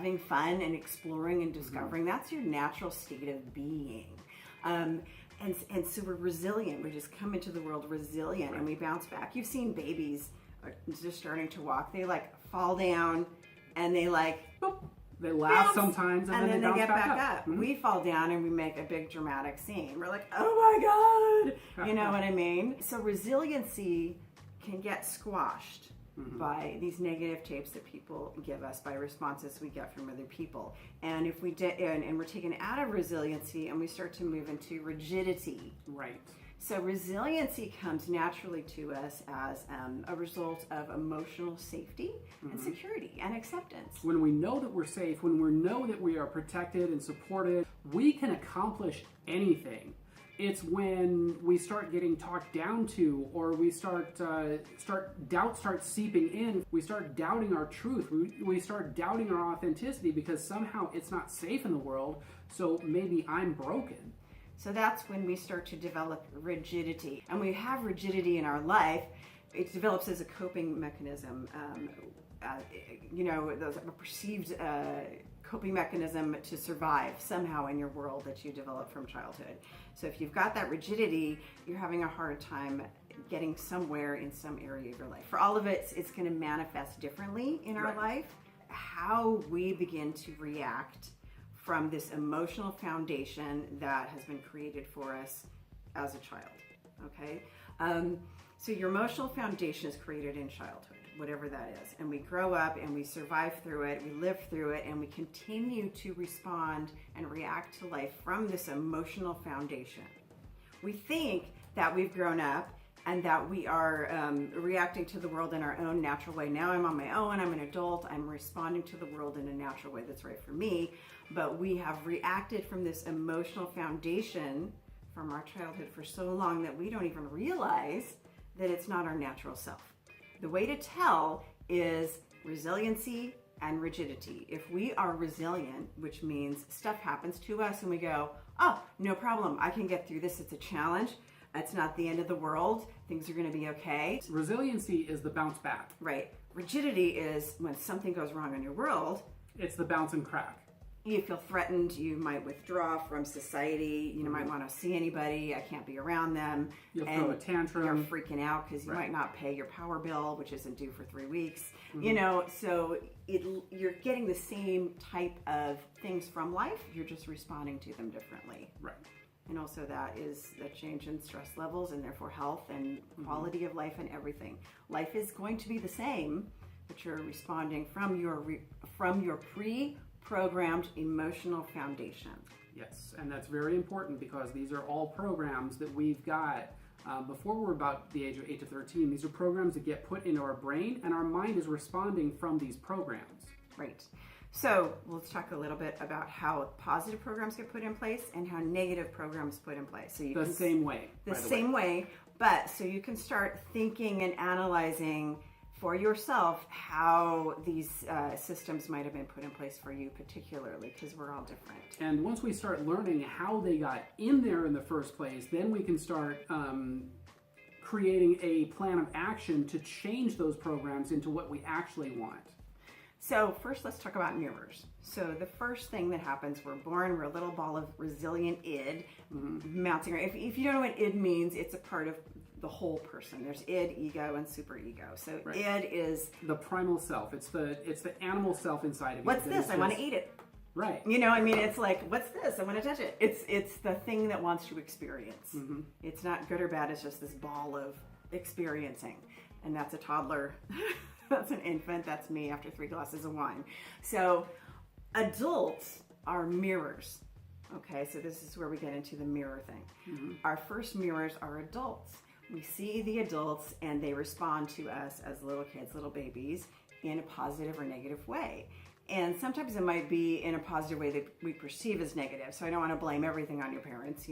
having fun and exploring and discovering. That's your natural state of being. And so we're resilient. We just come into the world resilient, and we bounce back. You've seen babies just starting to walk. They like fall down and they like boop, they laugh bounce, sometimes and then they bounce get back up. Mm-hmm. We fall down and we make a big dramatic scene. We're like, oh my God. You know what I mean? So resiliency can get squashed by these negative tapes that people give us, by responses we get from other people. And if we and we're taken out of resiliency and we start to move into rigidity. Right. So resiliency comes naturally to us as a result of emotional safety and security and acceptance. When we know that we're safe, when we know that we are protected and supported, we can accomplish anything. It's when we start getting talked down to, or we doubt starts seeping in. We start doubting our truth. We start doubting our authenticity because somehow it's not safe in the world. So maybe I'm broken. So that's when we start to develop rigidity. And we have rigidity in our life. It develops as a coping mechanism. A perceived coping mechanism to survive somehow in your world that you develop from childhood. So if you've got that rigidity, you're having a hard time getting somewhere in some area of your life. For all of it, it's going to manifest differently in our life. How we begin to react from this emotional foundation that has been created for us as a child, okay? So your emotional foundation is created in childhood, whatever that is. And we grow up and we survive through it, we live through it, and we continue to respond and react to life from this emotional foundation. We think that we've grown up and that we are reacting to the world in our own natural way. Now I'm on my own, I'm an adult, I'm responding to the world in a natural way that's right for me. But we have reacted from this emotional foundation from our childhood for so long that we don't even realize that it's not our natural self. The way to tell is resiliency and rigidity. If we are resilient, which means stuff happens to us and we go, oh, no problem, I can get through this, it's a challenge. It's not the end of the world. Things are going to be okay. Resiliency is the bounce back. Right. Rigidity is when something goes wrong in your world. It's the bounce and crack. You feel threatened. You might withdraw from society. You might want to see anybody. I can't be around them. You'll throw a tantrum. You're freaking out because you might not pay your power bill, which isn't due for 3 weeks. So you're getting the same type of things from life. You're just responding to them differently. Right. And also that is the change in stress levels and therefore health and quality of life and everything. Life is going to be the same, but you're responding from your pre-programmed emotional foundation. Yes, and that's very important because these are all programs that we've got before we're about the age of 8 to 13. These are programs that get put into our brain, and our mind is responding from these programs. Right. So let's talk a little bit about how positive programs get put in place and how negative programs put in place. So the same way. The same way, but so you can start thinking and analyzing for yourself how these systems might have been put in place for you particularly, because we're all different. And once we start learning how they got in there in the first place, then we can start creating a plan of action to change those programs into what we actually want. So first, let's talk about mirrors. So the first thing that happens, we're born, we're a little ball of resilient id, mounting. If you don't know what id means, it's a part of the whole person. There's id, ego, and superego. So id is the primal self. It's the animal self inside of you. What's this? I want to eat it. Right. It's like, what's this? I want to touch it. It's the thing that wants to experience. It's not good or bad. It's just this ball of experiencing, and that's a toddler. That's an infant. That's me after 3 glasses of wine. So adults are mirrors. Okay, so this is where we get into the mirror thing. Our first mirrors are adults. We see the adults and they respond to us as little kids, little babies, in a positive or negative way. And sometimes it might be in a positive way that we perceive as negative. So I don't want to blame everything on your parents.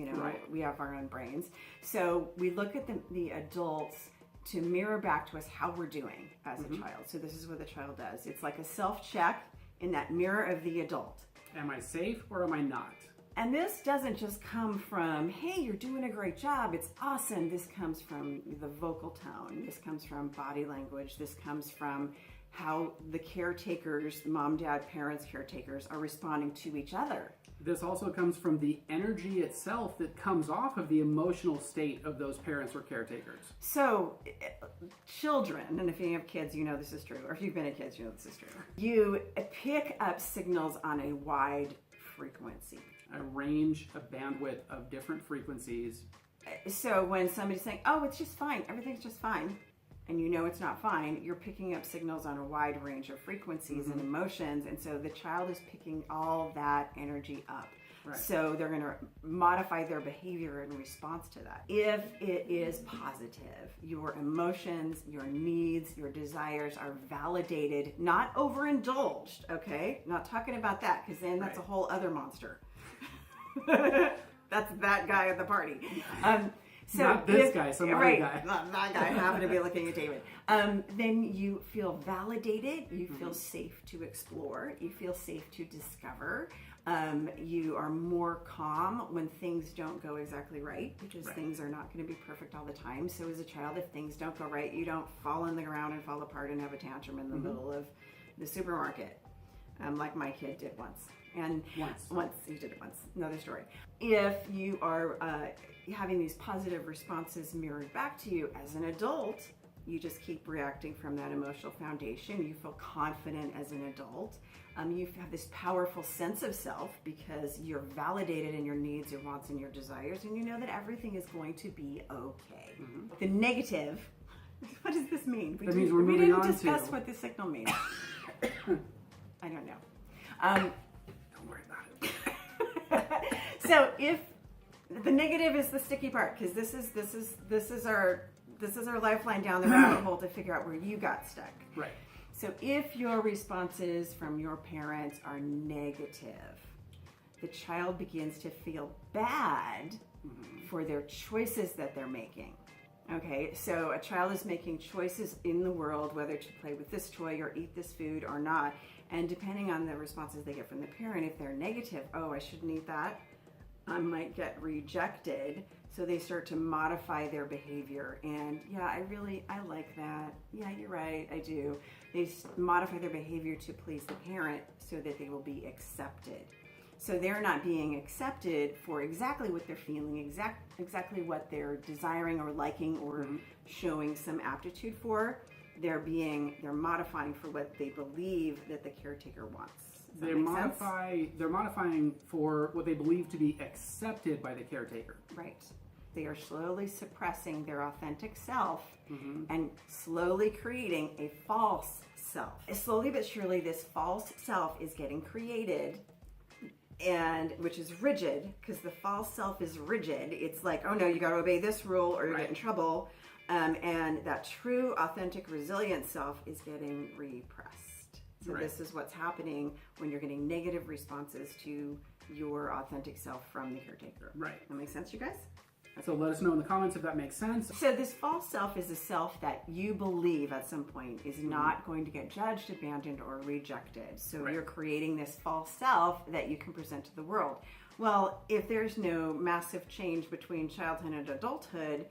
We have our own brains. So we look at the adults to mirror back to us how we're doing as a child. So this is what the child does. It's like a self-check in that mirror of the adult. Am I safe or am I not? And this doesn't just come from, hey, you're doing a great job, it's awesome. This comes from the vocal tone. This comes from body language. This comes from how the caretakers, mom, dad, parents, caretakers, are responding to each other. This also comes from the energy itself that comes off of the emotional state of those parents or caretakers. So, children, and if you have kids, you know this is true, or if you've been a kid, you know this is true. You pick up signals on a wide frequency. A range, a bandwidth of different frequencies. So when somebody's saying, oh, it's just fine, everything's just fine, and you know it's not fine, you're picking up signals on a wide range of frequencies and emotions, and so the child is picking all that energy up. Right. So they're going to modify their behavior in response to that. If it is positive, your emotions, your needs, your desires are validated, not overindulged, okay? Not talking about that, because then that's a whole other monster. That's that guy at the party. So not this guy, some other guy. Not that guy. I happen to be looking at David. Then you feel validated. You feel safe to explore. You feel safe to discover. You are more calm when things don't go exactly right, because things are not going to be perfect all the time. So as a child, if things don't go right, you don't fall on the ground and fall apart and have a tantrum in the middle of the supermarket, like my kid did once. And once he did it once. Another story. If you are having these positive responses mirrored back to you as an adult, you just keep reacting from that emotional foundation. You feel confident as an adult. You have this powerful sense of self because you're validated in your needs, your wants, and your desires, and you know that everything is going to be okay. The negative, what does this mean? That means we're moving on to... We didn't discuss what the signal means. I don't know. So if the negative is the sticky part, because this is our lifeline down the rabbit hole to figure out where you got stuck. Right. So if your responses from your parents are negative, the child begins to feel bad for their choices that they're making. Okay, so a child is making choices in the world, whether to play with this toy or eat this food or not. And depending on the responses they get from the parent, if they're negative, oh, I shouldn't eat that, I might get rejected. So they start to modify their behavior. And yeah, I like that. Yeah, you're right, I do. They modify their behavior to please the parent so that they will be accepted. So they're not being accepted for exactly what they're feeling, exactly what they're desiring or liking or showing some aptitude for. They're modifying for what they believe that the caretaker wants. They're modifying for what they believe to be accepted by the caretaker. Right. They are slowly suppressing their authentic self and slowly creating a false self. Slowly but surely, this false self is getting created, and which is rigid, because the false self is rigid. It's like, oh no, you got to obey this rule or you get in trouble. And that true, authentic, resilient self is getting repressed. So this is what's happening when you're getting negative responses to your authentic self from the caretaker. Right. That makes sense, you guys? So let us know in the comments if that makes sense. So this false self is a self that you believe at some point is not going to get judged, abandoned, or rejected. So you're creating this false self that you can present to the world. Well, if there's no massive change between childhood and adulthood,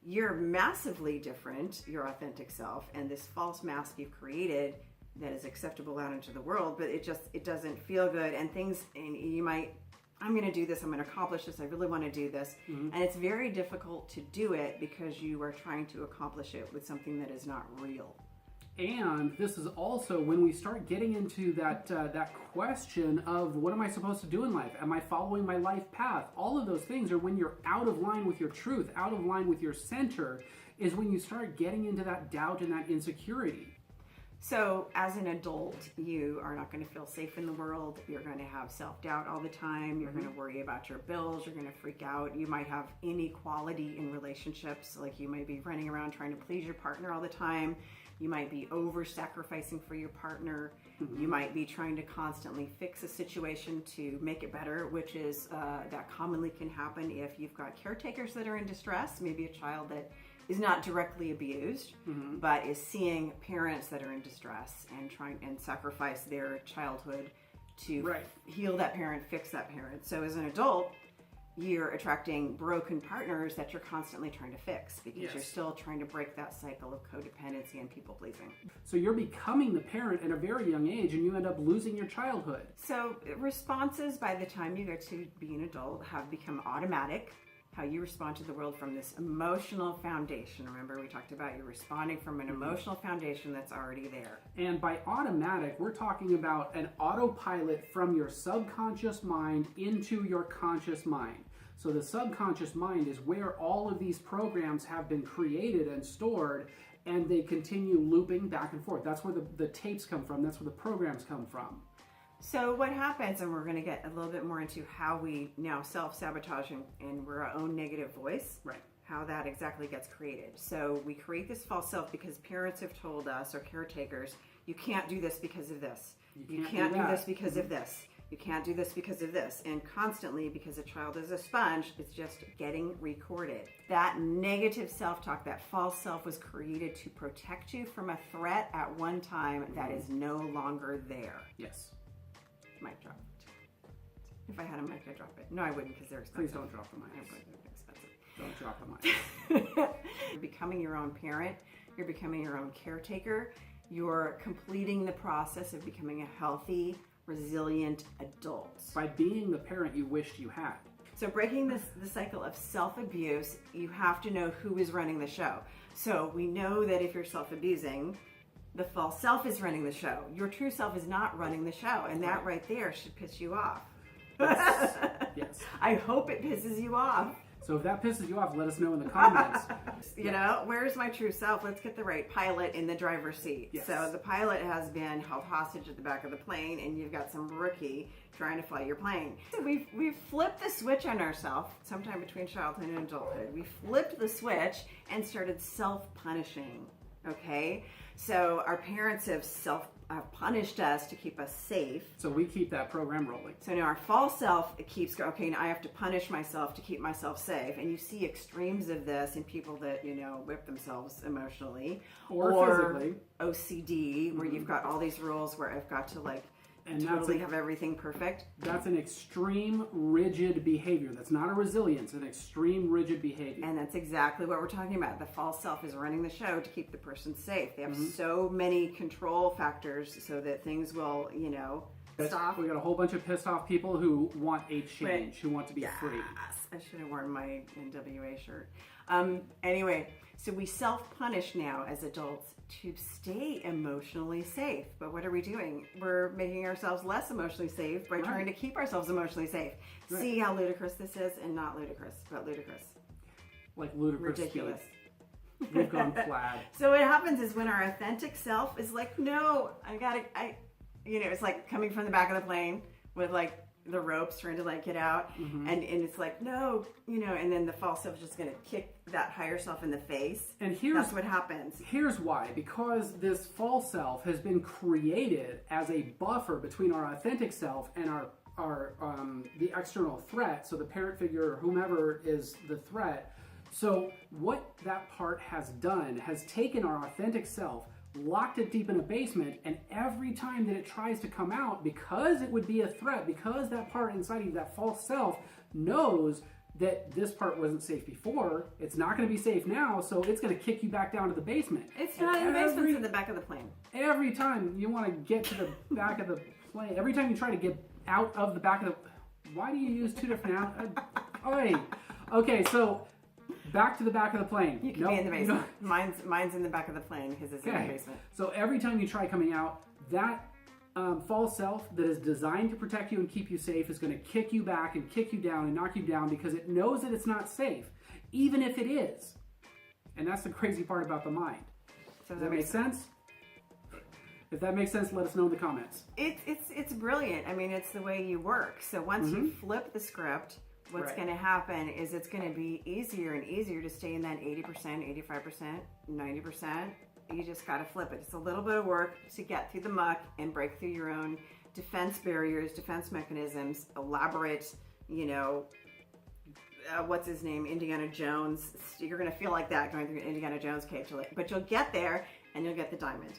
you're massively different, your authentic self, and this false mask you've created that is acceptable out into the world, but it doesn't feel good, and you might, I'm going to do this, I'm going to accomplish this, I really want to do this, and it's very difficult to do it because you are trying to accomplish it with something that is not real. And this is also when we start getting into that question of what am I supposed to do in life? Am I following my life path? All of those things are when you're out of line with your truth, out of line with your center, is when you start getting into that doubt and that insecurity. So as an adult, you are not going to feel safe in the world. You're going to have self-doubt all the time. You're going to worry about your bills. You're going to freak out. You might have inequality in relationships. Like you might be running around trying to please your partner all the time. You might be over-sacrificing for your partner. You might be trying to constantly fix a situation to make it better, which is that commonly can happen if you've got caretakers that are in distress, maybe a child that is not directly abused, but is seeing parents that are in distress and trying and sacrifice their childhood to heal that parent, fix that parent. So as an adult, year attracting broken partners that you're constantly trying to fix because Yes. you're still trying to break that cycle of codependency and people pleasing. So you're becoming the parent at a very young age, and you end up losing your childhood. So responses by the time you get to be an adult have become automatic. How you respond to the world from this emotional foundation. Remember, we talked about you're responding from an emotional foundation that's already there. And by automatic, we're talking about an autopilot from your subconscious mind into your conscious mind. So the subconscious mind is where all of these programs have been created and stored, and they continue looping back and forth. That's where the tapes come from. That's where the programs come from. So what happens, and we're going to get a little bit more into how we now self-sabotage and we're our own negative voice. Right. How that exactly gets created. So we create this false self because parents have told us, or caretakers, you can't do this because of this. You can't do this because of this. You can't do this because of this. And constantly, because a child is a sponge, it's just getting recorded. That negative self-talk, that false self was created to protect you from a threat at one time that is no longer there. Yes. Mic drop. If I had a mic, I'd drop it. No, I wouldn't because they're expensive. Please don't drop the mic. They're expensive. Don't drop the mic. You're becoming your own parent. You're becoming your own caretaker. You're completing the process of becoming a healthy, resilient adult. By being the parent you wished you had. So breaking the cycle of self-abuse, you have to know who is running the show. So we know that if you're self-abusing, the false self is running the show. Your true self is not running the show. And that right there should piss you off. Yes. Yes. I hope it pisses you off. So if that pisses you off, let us know in the comments. You know, where's my true self? Let's get the right pilot in the driver's seat. Yes. So the pilot has been held hostage at the back of the plane, and you've got some rookie trying to fly your plane. So we've flipped the switch on ourselves sometime between childhood and adulthood. We flipped the switch and started self-punishing. Okay? So our parents have punished us to keep us safe. So we keep that program rolling. So now our false self, it keeps going, okay, now I have to punish myself to keep myself safe. And you see extremes of this in people that, you know, whip themselves emotionally. Or physically. OCD, where you've got all these rules where I've got to And totally have everything perfect. That's an extreme rigid behavior. That's not a resilience, an extreme rigid behavior. And that's exactly what we're talking about. The false self is running the show to keep the person safe. They have so many control factors so that things will, you know, stop. We got a whole bunch of pissed off people who want a change, Right. who want to be free. Yes, I should have worn my NWA shirt. Anyway, so we self-punish now as adults to stay emotionally safe. But what are we doing? We're making ourselves less emotionally safe by trying to keep ourselves emotionally safe. Right. See how ludicrous this is? And not ludicrous, but ludicrous. Like ludicrous Ridiculous. speed. We've gone plaid. So what happens is when our authentic self is like, no, it's like coming from the back of the plane with like the ropes trying to like get out. And it's like, no, you know, and then the false self is just going to kick that higher self in the face. And that's what happens. Here's why. Because this false self has been created as a buffer between our authentic self and our the external threat. So the parent figure or whomever is the threat. So what that part has done has taken our authentic self, locked it deep in a basement, and every time that it tries to come out, because it would be a threat, because that part inside of you, that false self, knows that this part wasn't safe before, it's not going to be safe now, so it's going to kick you back down to the basement. It's not in the basement, it's in the back of the plane. Every time you want to get to the back of the plane, every time you try to get out of the back of the... Why do you use two different... Okay, so... Back to the back of the plane. You can be in the basement. Mine's in the back of the plane because it's in the basement. So every time you try coming out, that false self that is designed to protect you and keep you safe is going to kick you back and kick you down and knock you down because it knows that it's not safe, even if it is. And that's the crazy part about the mind. So Does that make sense? If that makes sense, let us know in the comments. It's brilliant. I mean, it's the way you work. So once you flip the script, what's going to happen is it's going to be easier and easier to stay in that 80%, 85%, 90%. You just got to flip it. It's a little bit of work to get through the muck and break through your own defense barriers, defense mechanisms, elaborate, you know, what's his name, Indiana Jones. You're going to feel like that going through Indiana Jones cave, but you'll get there and you'll get the diamond.